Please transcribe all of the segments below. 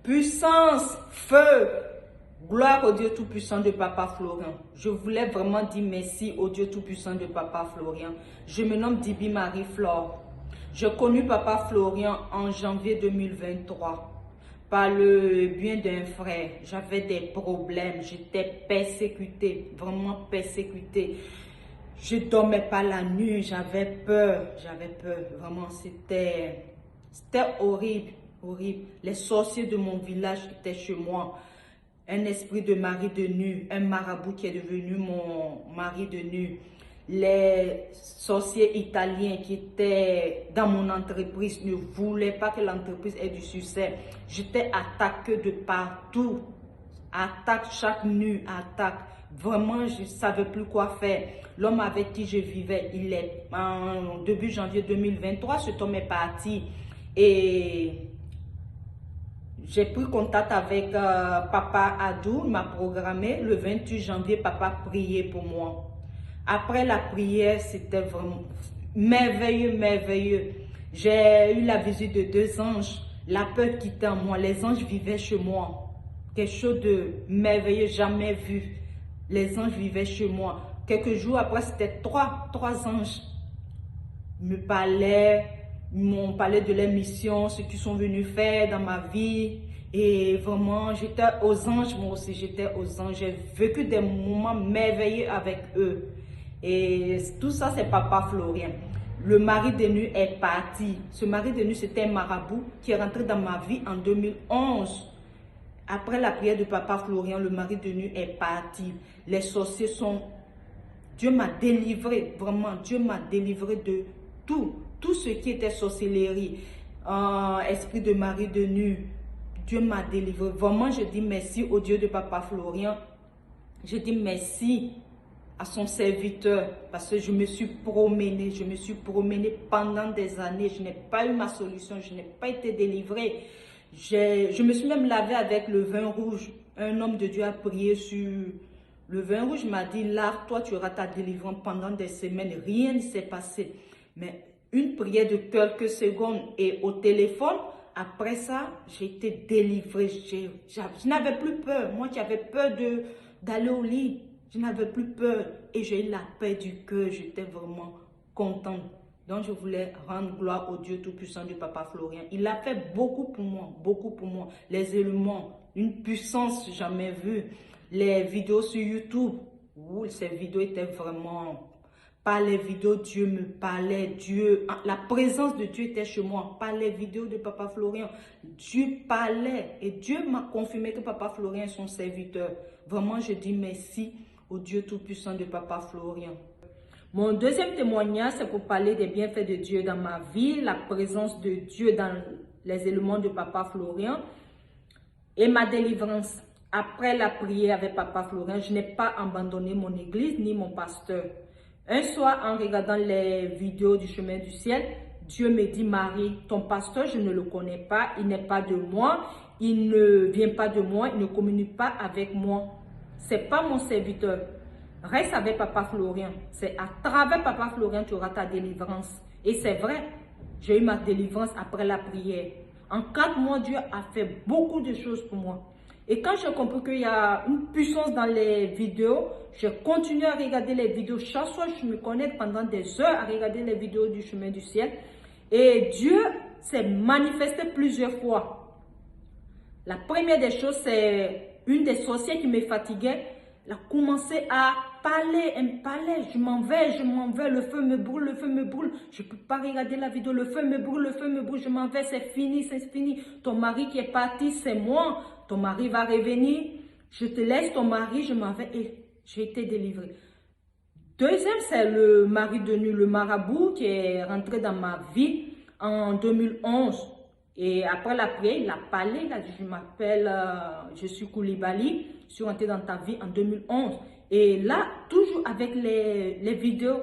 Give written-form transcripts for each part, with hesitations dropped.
Puissance, feu, gloire au Dieu Tout-Puissant de Papa Florian. Je voulais vraiment dire merci au Dieu Tout-Puissant de Papa Florian. Je me nomme Dibi Marie-Flore. J'ai connu Papa Florian en janvier 2023 par le bien d'un frère. J'avais des problèmes, j'étais persécutée, vraiment persécutée. Je ne dormais pas la nuit, j'avais peur, vraiment c'était horrible. Horrible. Les sorciers de mon village étaient chez moi. Un esprit de mari de nu, un marabout qui est devenu mon mari de nu. Les sorciers italiens qui étaient dans mon entreprise ne voulaient pas que l'entreprise ait du succès. J'étais attaquée de partout. Attaque chaque nuit, attaque. Vraiment, je ne savais plus quoi faire. L'homme avec qui je vivais, il est en début janvier 2023, cet homme est parti. Et j'ai pris contact avec Papa Adou, il m'a programmé. Le 28 janvier, Papa priait pour moi. Après la prière, c'était vraiment merveilleux, merveilleux. J'ai eu la visite de 2 anges. La peur quittait en moi. Les anges vivaient chez moi. Quelque chose de merveilleux, jamais vu. Les anges vivaient chez moi. Quelques jours après, c'était trois anges. Ils me parlaient. Ils m'ont parlé de leur mission, ce qu'ils sont venus faire dans ma vie. Et vraiment, j'étais aux anges, moi aussi, j'étais aux anges. J'ai vécu des moments merveilleux avec eux. Et tout ça, c'est Papa Florian. Le mari de nu est parti. Ce mari de nu, c'était un marabout qui est rentré dans ma vie en 2011. Après la prière de Papa Florian, le mari de nu est parti. Les sorciers sont... Dieu m'a délivré, vraiment, Dieu m'a délivré de tout ce qui était sorcellerie, esprit de mari de nu. Dieu m'a délivré. Vraiment, je dis merci au Dieu de Papa Florian. Je dis merci à son serviteur parce que je me suis promenée pendant des années. Je n'ai pas eu ma solution, je n'ai pas été délivrée. Je me suis même lavée avec le vin rouge. Un homme de Dieu a prié sur le vin rouge, m'a dit, lave-toi, tu auras ta délivrance pendant des semaines. Rien ne s'est passé. Mais une prière de quelques secondes et au téléphone, après ça, j'ai été délivrée. Je n'avais plus peur. Moi qui avais peur d'aller au lit, je n'avais plus peur. Et j'ai eu la paix du cœur. J'étais vraiment contente. Donc je voulais rendre gloire au Dieu Tout-Puissant du Papa Florian. Il a fait beaucoup pour moi, beaucoup pour moi. Les éléments, une puissance jamais vue. Les vidéos sur YouTube, où ces vidéos étaient vraiment... Par les vidéos, Dieu me parlait, Dieu, la présence de Dieu était chez moi. Par les vidéos de Papa Florian, Dieu parlait et Dieu m'a confirmé que Papa Florian est son serviteur. Vraiment, je dis merci au Dieu Tout-Puissant de Papa Florian. Mon deuxième témoignage, c'est pour parler des bienfaits de Dieu dans ma vie, la présence de Dieu dans les éléments de Papa Florian et ma délivrance. Après la prière avec Papa Florian, je n'ai pas abandonné mon église ni mon pasteur. Un soir, en regardant les vidéos du chemin du ciel, Dieu me dit, Marie, ton pasteur, je ne le connais pas, il n'est pas de moi, il ne vient pas de moi, il ne communique pas avec moi. C'est pas mon serviteur. Reste avec Papa Florian. C'est à travers Papa Florian que tu auras ta délivrance. Et c'est vrai, j'ai eu ma délivrance après la prière. En 4 mois, Dieu a fait beaucoup de choses pour moi. Et quand j'ai compris qu'il y a une puissance dans les vidéos, j'ai continué à regarder les vidéos. Chaque soir, je me connecte pendant des heures à regarder les vidéos du chemin du ciel. Et Dieu s'est manifesté plusieurs fois. La première des choses, c'est une des sorcières qui me fatiguait. Elle a commencé à parler, elle me parlait, je m'en vais, le feu me brûle, je ne peux pas regarder la vidéo, le feu me brûle, je m'en vais, c'est fini, ton mari qui est parti, c'est moi, ton mari va revenir, je te laisse ton mari, je m'en vais et j'ai été délivrée. Deuxième, c'est le mari de nu, le marabout qui est rentré dans ma vie en 2011. Et après la prière, il a parlé, il a dit, je m'appelle, je suis Koulibaly, je suis rentré dans ta vie en 2011. Et là, toujours avec les vidéos,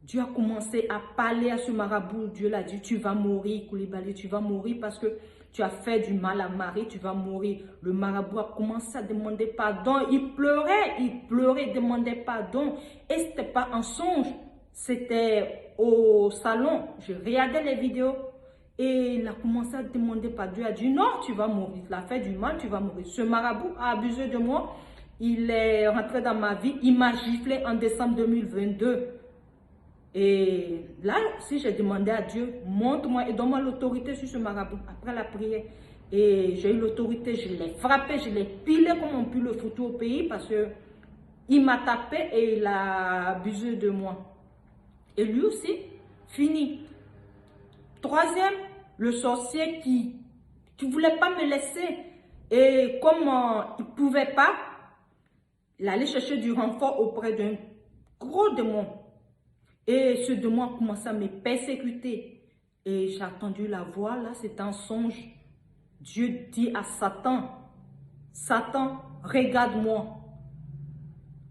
Dieu a commencé à parler à ce marabout. Dieu l'a dit, tu vas mourir, Koulibaly, tu vas mourir parce que tu as fait du mal à Marie, tu vas mourir. Le marabout a commencé à demander pardon. Il pleurait, il demandait pardon. Et ce n'était pas un songe, c'était au salon. Je regardais les vidéos. Et il a commencé à demander par Dieu, a dit non, tu vas mourir. Il a fait du mal, tu vas mourir. Ce marabout a abusé de moi. Il est rentré dans ma vie. Il m'a giflé en décembre 2022. Et là, si j'ai demandé à Dieu, montre-moi et donne-moi l'autorité sur ce marabout. Après la prière, et j'ai eu l'autorité, je l'ai frappé, je l'ai pilé comme on pile le foutu au pays parce que il m'a tapé et il a abusé de moi. Et lui aussi, fini. Troisième, le sorcier qui ne voulait pas me laisser. Et comme il ne pouvait pas, il allait chercher du renfort auprès d'un gros démon. Et ce démon a commencé à me persécuter. Et j'ai entendu la voix, là, c'est un songe. Dieu dit à Satan, Satan, regarde-moi.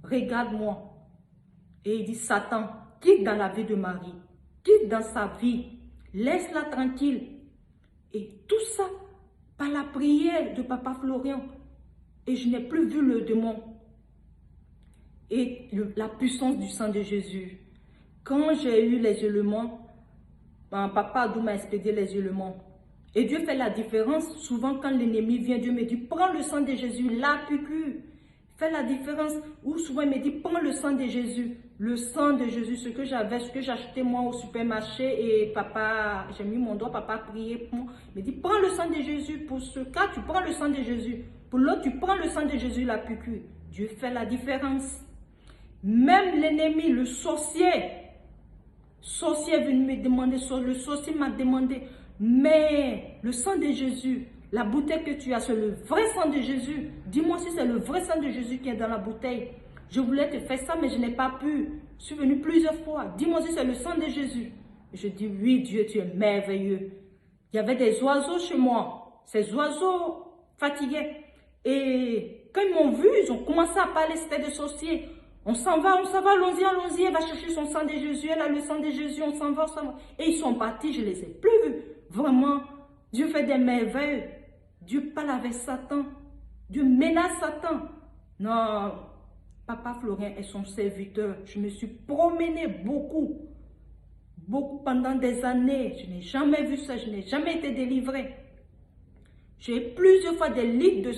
Regarde-moi. Et il dit, Satan, quitte dans la vie de Marie. Quitte dans sa vie. Laisse-la tranquille. Et tout ça, par la prière de Papa Florian. Et je n'ai plus vu le démon. Et la puissance du sang de Jésus. Quand j'ai eu les éléments, Papa Adou m'a expédié les éléments. Et Dieu fait la différence. Souvent, quand l'ennemi vient, Dieu me dit, prends le sang de Jésus, la piqûre. Fait la différence. Ou souvent, il me dit, prends le sang de Jésus. Le sang de Jésus, ce que j'avais, ce que j'achetais moi au supermarché. Et papa, j'ai mis mon doigt, papa a prié pour moi. Il me dit, prends le sang de Jésus. Pour ce cas, tu prends le sang de Jésus. Pour l'autre, tu prends le sang de Jésus, la piqûre. Dieu fait la différence. Même l'ennemi, le sorcier est venu me demander, le sorcier m'a demandé, mais le sang de Jésus, la bouteille que tu as, c'est le vrai sang de Jésus. Dis-moi si c'est le vrai sang de Jésus qui est dans la bouteille. Je voulais te faire ça, mais je n'ai pas pu. Je suis venu plusieurs fois. Dis-moi si c'est le sang de Jésus. Je dis, oui, Dieu, tu es merveilleux. Il y avait des oiseaux chez moi. Ces oiseaux fatigués. Et quand ils m'ont vu, ils ont commencé à parler, c'était des sorciers. On s'en va, allons-y, elle va chercher son sang de Jésus, elle a le sang de Jésus, on s'en va. Et ils sont partis, je ne les ai plus vus. Vraiment, Dieu fait des merveilles. Dieu parle avec Satan. Dieu menace Satan. Non, Papa Florian est son serviteur. Je me suis promenée beaucoup pendant des années. Je n'ai jamais vu ça, je n'ai jamais été délivrée. J'ai plusieurs fois des litres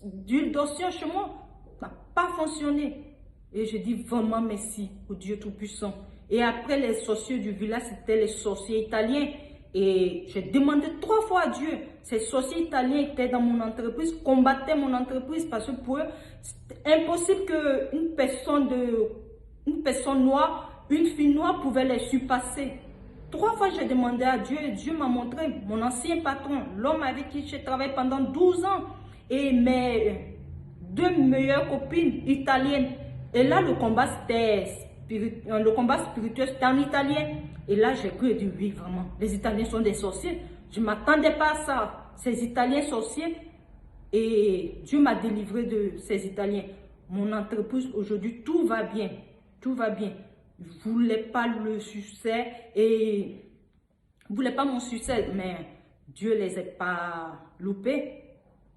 d'huile d'oncien chez moi. Ça n'a pas fonctionné. Et je dis vraiment merci au Dieu Tout-Puissant. Et après, les sorciers du village, c'était les sorciers italiens. Et j'ai demandé 3 fois à Dieu. Ces sorciers italiens étaient dans mon entreprise, combattaient mon entreprise parce que pour eux, c'est impossible qu'une personne noire, une fille noire pouvait les surpasser. 3 fois, j'ai demandé à Dieu et Dieu m'a montré mon ancien patron, l'homme avec qui j'ai travaillé pendant 12 ans et mes 2 meilleures copines italiennes. Et là, le combat spirituel, c'était en italien. Et là, j'ai cru et dit, oui, vraiment, les Italiens sont des sorciers. Je ne m'attendais pas à ça. Ces Italiens sorciers. Et Dieu m'a délivré de ces Italiens. Mon entreprise, aujourd'hui, tout va bien. Tout va bien. Je ne voulais pas le succès. Et je ne voulais pas mon succès. Mais Dieu ne les a pas loupés.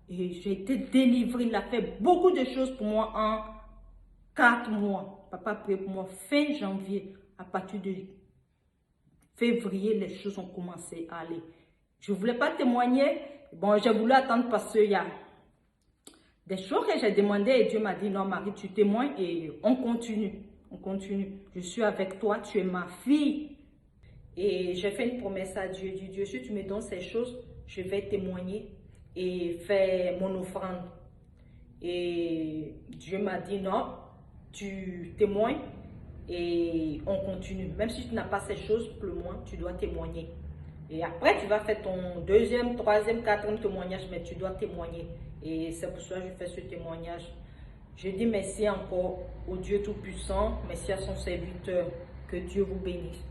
Et j'ai été délivrée. Il a fait beaucoup de choses pour moi en 4 mois. Papa a prié pour moi fin janvier. À partir de février, les choses ont commencé à aller. Je ne voulais pas témoigner. Bon, j'ai voulu attendre parce qu'il y a des choses que j'ai demandées et Dieu m'a dit, non Marie, tu témoignes et on continue. On continue. Je suis avec toi, tu es ma fille. Et j'ai fait une promesse à Dieu. J'ai dit, Dieu, si tu me donnes ces choses, je vais témoigner et faire mon offrande. Et Dieu m'a dit, non, tu témoignes et on continue. Même si tu n'as pas ces choses, pour le moins, tu dois témoigner. Et après, tu vas faire ton 2e, 3e, 4e témoignage, mais tu dois témoigner. Et c'est pour ça que je fais ce témoignage. Je dis merci encore au Dieu Tout-Puissant, merci à son serviteur. Que Dieu vous bénisse.